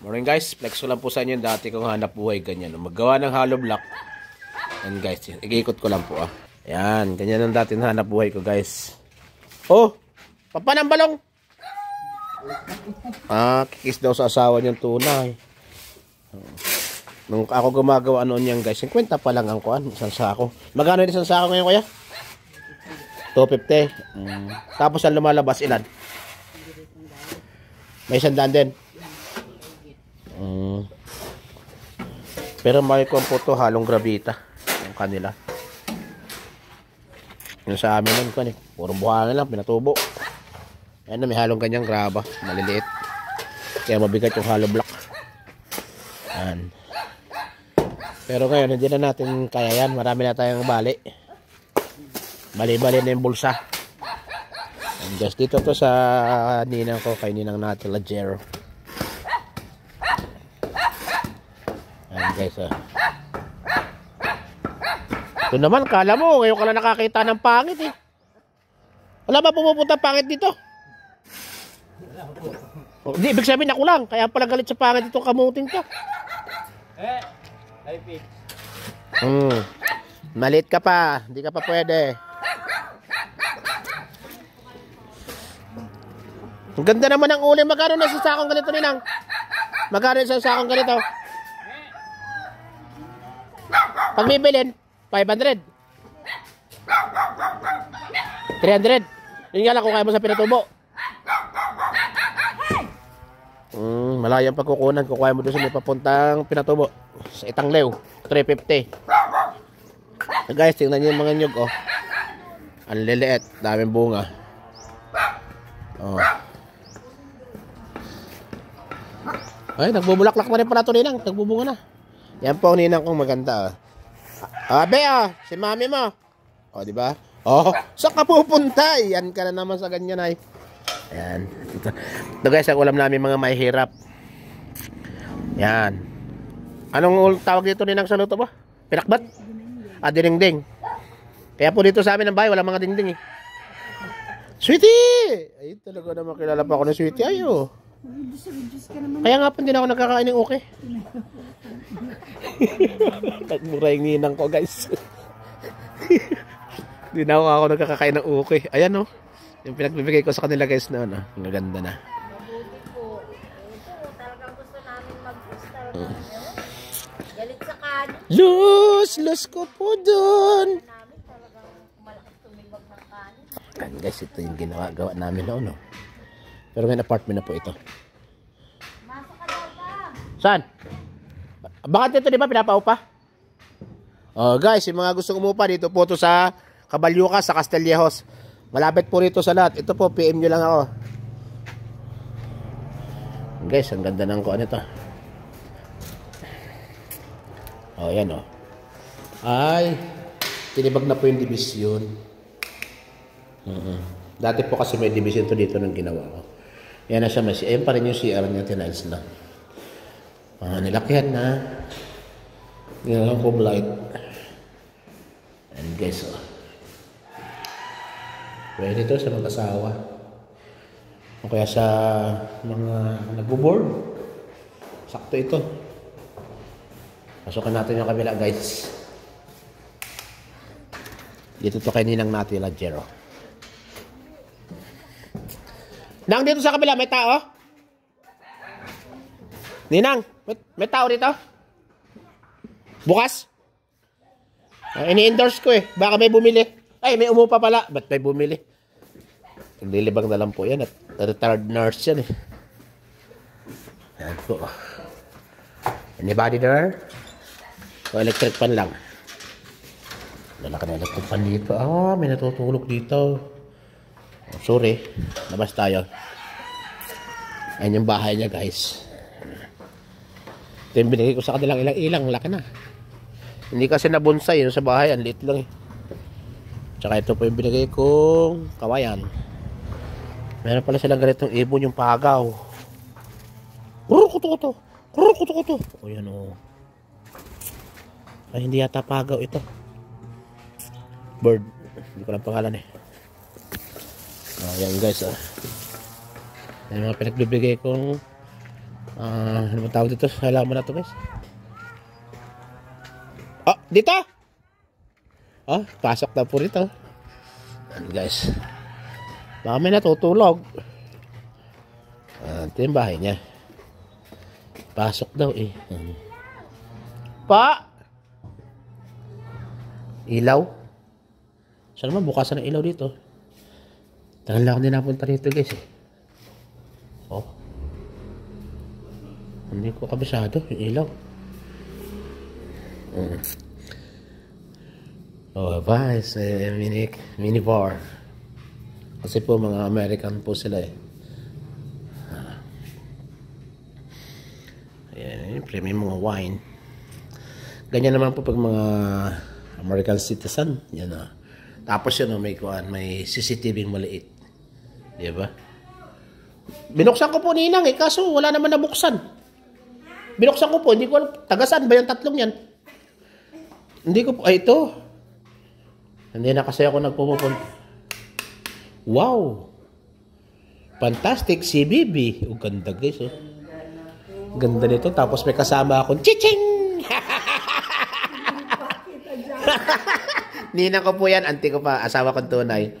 Morning guys, flex ko lang po sa inyo dati kong hanap buhay ganyan. Maggawa ng hollow block. Yan guys, ikikot ko lang po ah. Yan, ganyan ang dati hanap buhay ko guys. Oh, papa ng balong. Kikis daw sa asawa niyang tunay. Nung ako gumagawa noon yan guys, 50 pa lang ang kuan, isang sako. Magkano yung isang sako ngayon kuya? 250. Tapos ang lumalabas ilan? May 100 din. Pero may kompoto halong gravita yung kanila. Yung sa amin nun kan eh, puro buhangin lang pinatubo. Ayan na, may halong ganyang graba, maliliit. Kaya mabigat yung hollow block. Ayan. Pero ngayon hindi na natin kaya yan, marami na tayong bali. Bali-bali na yung bulsa. And just dito to sa ninang ko, kay ninang natin Lajero. Guys, ito naman, kala mo ngayon ka lang nakakita ng pangit eh. Wala ba pumupunta pangit dito? Hindi, ibig sabihin ako lang. Kaya pala galit sa pangit itong kamuting to. Maliit ka pa. Hindi ka pa pwede. Ang ganda naman ng uli. Magkano na sa sakong ganito ninang? Magkano sa sakong ganito? Pag bibilin, 500. 300. Yun nga lang kung kaya mo sa pinatubo. Malayang pagkukunan kung kaya mo doon sa may papuntang pinatubo. Sa Itanglew, 350. Guys, tingnan nyo yung mga nyug, oh. Ang liliit, daming bunga. Oh. Ay, nagbubulaklak na rin pala ito ninang. Nagbubunga na. Yan po ang ninang kong maganda, oh. Abe, oh, si mami mo. Oh, di ba? Oh, saan ka pupunta? Yan ka na naman sa ganyan ay. Ayan. Ito guys, ang ulam namin mga mahihirap. Yan. Anong tawag dito ninang sa luto ba? Pinakbat? Dinding. Kaya po dito sa amin ng bahay, wala mga dinding eh. Sweetie! Ay, talaga naman kilala pa ako ng Sweetie. Ayo. Kaya nga po hindi na ako nagkakain ng okay. Nagmura yung ninang ko guys. Hindi na ako nagkakain ng okay. Ayan oh. Yung pinagbibigay ko sa kanila guys na ano. Ang ganda na. Talagang gusto namin mag-ustal. Galit sa kanin. Lus ko po dun. Namin talagang malakas tumibag ng kanin. Kan guys, ito yung gawa namin noon no. Pero may apartment na po ito. Masa ka daw ba? Saan? Bakit dito di ba pinapaupa? Oh guys, yung mga gustong umupa dito po to sa Caballuca sa Castillejos. Malapit po rito sa lahat. Ito po, PM nyo lang ako. Guys, ang ganda ng kuan ito. Oh, yan oh. Ay, tinibag na po yung division. Dati po kasi may division to dito nung ginawa ko. Yan na siya, ayan pa rin yung CR niya, tiniles na. Nilakyan na. Nilalang ko light. And guys, oh. Pwede ito sa mag-asawa. O kaya sa mga nagbo-board. Sakto ito. Pasukan natin yung kabila guys. Dito to kay ninang natin Lajero. Nang dito sa kabila may tao? Ninang, may tao dito? Bukas? Ini-endorse ko eh. Baka may bumili. Ay, may umupa pala. Ba't may bumili? Naglilibang na lang po yan. At retired nurse yan eh. Yan po. Anybody there? O electric pan lang. Lalaki na electric pan dito. May natutulog dito. Oh, sorry. Labas tayo. Ayan yung bahay niya guys. Ito yung binigay ko sa kanilang ilang-ilang. Laki na. Hindi kasi nabonsay. Yung sa bahay, ang liit lang eh. Tsaka ito po yung binigay kong kawayan. Meron pala silang ganitong ibon yung pagaw. Kuto-kuto. Kuto-kuto. O yan o. Ay hindi yata pagaw ito. Bird. Hindi ko lang pangalan eh. Ayan guys ah. Yan mga pinagbibigay kong Ano ba tawag dito? Halaman na to guys. Oh, dito! Oh, pasok na po rito. Ano guys. Baka may natutulog. Ito yung bahay niya. Pasok daw eh. Pa! Ilaw? Saan naman bukasan ng ilaw dito? Tagal na ako din napunta rito guys eh. Oh. Hindi ko kabisado yung ilaw. Oh, ba? It's a mini bar. Kasi po mga American po sila eh. Ayan, premium mga wine. Ganyan naman po pag mga American citizen. Yan ah. Tapos yun, may CCTV maliit. Di ba? Binuksan ko po ninang eh, kaso wala naman nabuksan. Binuksan ko po, hindi ko alam, tagasan ba yung tatlong yan? Hindi ko po, ay ito. Hindi na kasi ako nagpupupun. Wow! Fantastic, CBB. Oh, ganda guys oh. Ganda nito, tapos may kasama akong chiching! Ninang ko po yan, auntie ko pa, asawa kong tunay.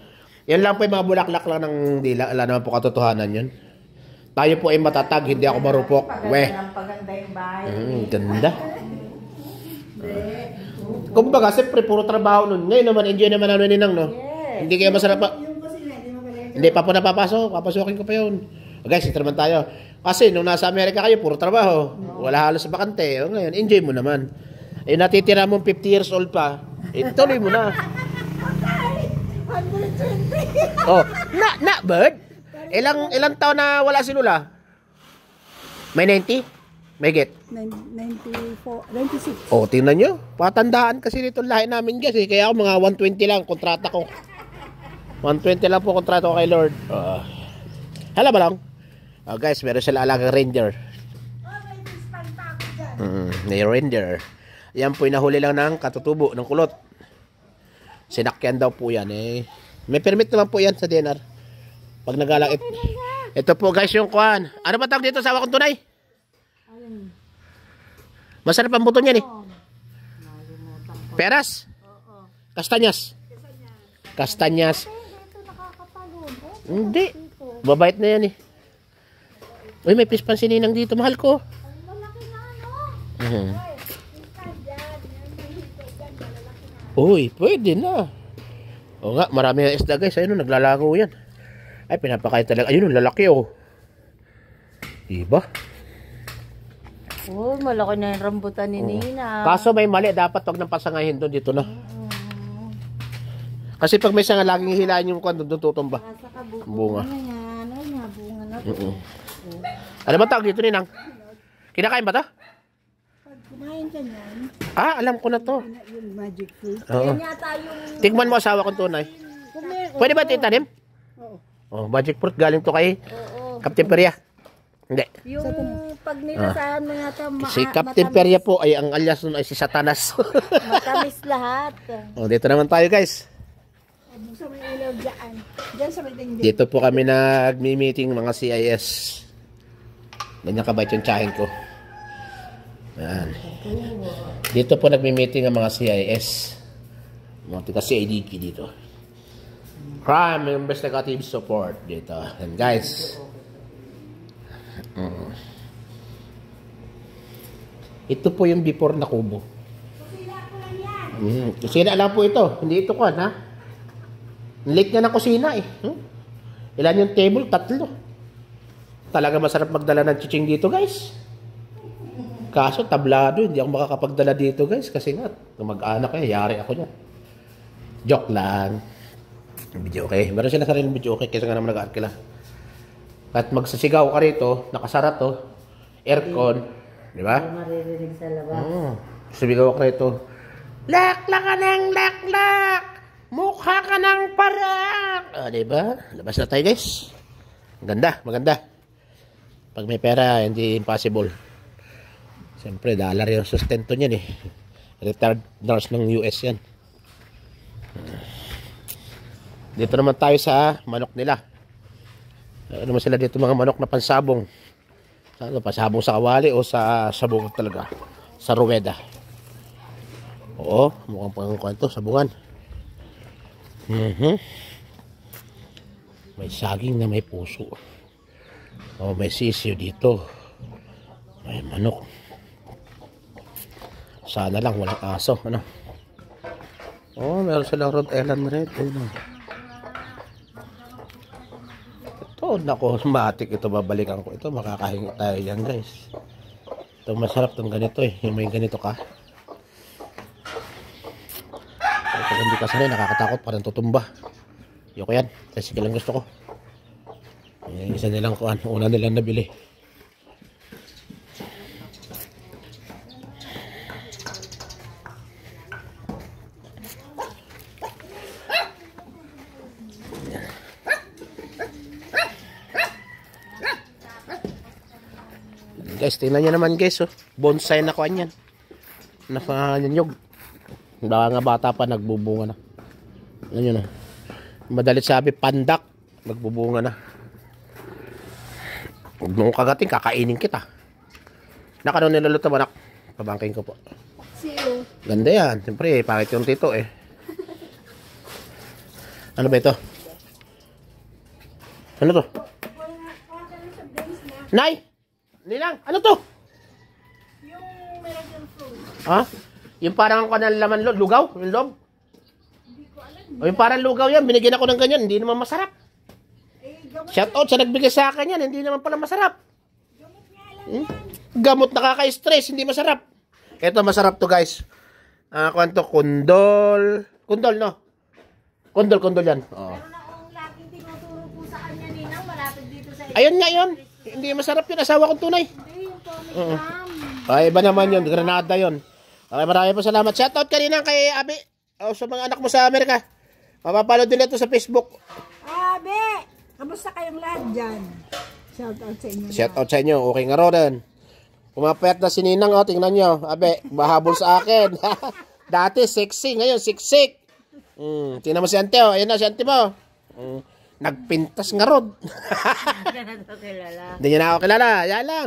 Yan lang po yung mga bulaklak lang ng dila. Wala naman po katotohanan yun. Tayo po ay matatag, hindi ako marupok. Weh. Paganda yung bahay. Ganda. Kumbaga, siyempre, puro trabaho nun. Ngayon naman, enjoy naman ano ninang, no? Yes. Hindi kaya masarap pa. Hindi pa po napapasok. Papasukin ko pa yun. Guys, ito naman tayo. Kasi nung nasa Amerika kayo, puro trabaho. Wala halos bakante. O ngayon, enjoy mo naman. Yung natitira mong 50 years old pa, ituloy mo na. 120. Oh, bird? Ilang taon na wala si Lula? May 90? May get? 94, 96. Oh, tingnan nyo. Patandaan kasi dito lahi namin guys eh. Kaya ako mga 120 lang kontrata ko. 120 lang po kontrata ko kay Lord. Hala ba lang? Guys, meron sila alagang reindeer. May reindeer. Yan po inahuli lang ng katutubo, ng kulot. Sinakyan daw po yan eh. May permit naman po yan sa DNR. Pag nagalang ito po guys yung kuhan. Ano ba tawag dito sa awak kong tunay? Masarap ang buto niyan eh. Peras? Kastanyas? Kastanyas. Hindi. Babait na yan eh. Uy, may pispan sininang dito. Mahal ko. Uy, pwede na. O nga, marami na isda guys. Ayun, naglalago yan. Ay, pinapakain talaga. Ayun, lalaki oh. Diba? Oh, malaki na yung rambutan ni Nina. Kaso may mali. Dapat wag nang pasangahin doon. Dito na. Kasi pag may sanga, laging hihilahin yung kwan doon tutumba. Bunga. Bunga na to. Ano ba tawag dito, Ninang? Kinakain ba to? Pag kumain ka niyan, Alam ko na to. yung magic fruit. Oo. Yan yata yung... Tikman mo asawa kong tunay. Pwede ba ito itanim? Oo. Oh, magic fruit galing to kay Oo. Captain Peria. Hindi. Yung pag nilasahan mo yata, Si Captain Peria po ay ang alias nun ay si Satanas. matamis lahat. Oh, dito naman tayo guys. Buksan mo yung ilaw dyan. Dyan sa may dingding. Dito po kami nag-meeting mga CIS. Ganyan kabait yung tsahin ko. Yan. Dito po nag-meeting ang mga CIS. Mga taga CIDP dito. Crime Investigative Support dito. And guys. Ito po yung before na kubo. Kusina lang po ito. Hindi ito ko, ha? Late na ng kusina eh. Ilan yung table? 3. Talaga masarap magdala ng chiching dito guys. Kaso tablado, hindi ako makakapagdala dito guys. Kasi nga, mag-anak eh, yari ako niya. Joke lang. Video okay. Meron sila sariling video okay. Kasi nga naman nag-aarkila. At magsasigaw ka rito, nakasara to, aircon. Di ba? Maririnig sa labas. Sumigaw ka rito. Laklak ka ng laklak! Mukha ka ng parak! Diba? Labas na tayo guys. Maganda, maganda. Pag may pera, hindi impossible. Siyempre, dollar yung sustento niyan eh. Retired nurse ng US yan. Dito naman tayo sa manok nila. Ano naman sila dito mga manok na pansabong. Ano, pasabong sa kawali o sa sabong talaga? Sa ruweda. Oo, mukhang pangkuhan to, sabungan. May saging na may puso. Oh, may sisiyo dito. May manok. Sana lang walang aso, ano? Oh, meron silang Rhode Island Red. Ayun. Ito, nako, matik ito, babalikan ko ito. Makakahingi tayo yan, guys. Ito masarap tong ganito eh. Yung may ganito ka. Ito hindi ka sanay, nakakatakot, parang tutumba. Yoko yan. Kasi lang gusto ko. Isa nilang kuhan. Una nilang nabili. Guys, tingnan nyo naman guys. Oh. Bonsai na kuhan yan. Nakanyanyog. Baka nga bata pa, nagbubunga na. Ano yun na. Madalit sabi, pandak. Nagbubunga na. Huwag mong kagating, kakainin kita. Nakano niluluto mo, nak? Pabangking ko po. Siyo. Ganda yan. Siyempre, pangit yung tito eh. Ano ba ito? Ano to? Nay! Ninang, ano to? Yung American fruit. Ha? Yung parang kanal laman lugaw? Yung loob? O yung parang lugaw yan, binigyan ako ng ganyan, hindi naman masarap. Shout out sa nagbigay sa akin yan, hindi naman pala masarap. Gamot nakaka-stress, hindi masarap. Ito masarap to guys. Kwanto, kundol. Kundol no? Kundol yan. Oh. Meron akong laging tinuturo po sa kanya ninang malapit dito sa Ayun nga yun. Hindi masarap yun, asawa kong tunay. Hindi, yung Tommy Ram. Ay, iba naman yun, Granada yun. Okay, maraming po salamat. Shout out kanina kay Abi. O sa mga anak mo sa Amerika. Mapapalo din ito sa Facebook. Abe! Kamusta kayong lahat dyan? Shout out sa inyo. Shout out sa inyo. Okay nga rin. Pumapayat na si Ninang. O, tingnan nyo. Abe, mahabol sa akin. Dati, sexy. Ngayon, siksik. Tingnan mo si Ante. O. Ayan na, si Ante mo. Nagpintas nga rin. Hindi niya na ako kilala. Yan lang.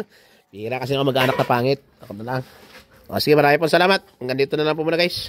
Bihira kasi ako mag-anak na pangit. Ako na lang. O, sige, maraming po salamat. Hanggang dito na lang po muna guys.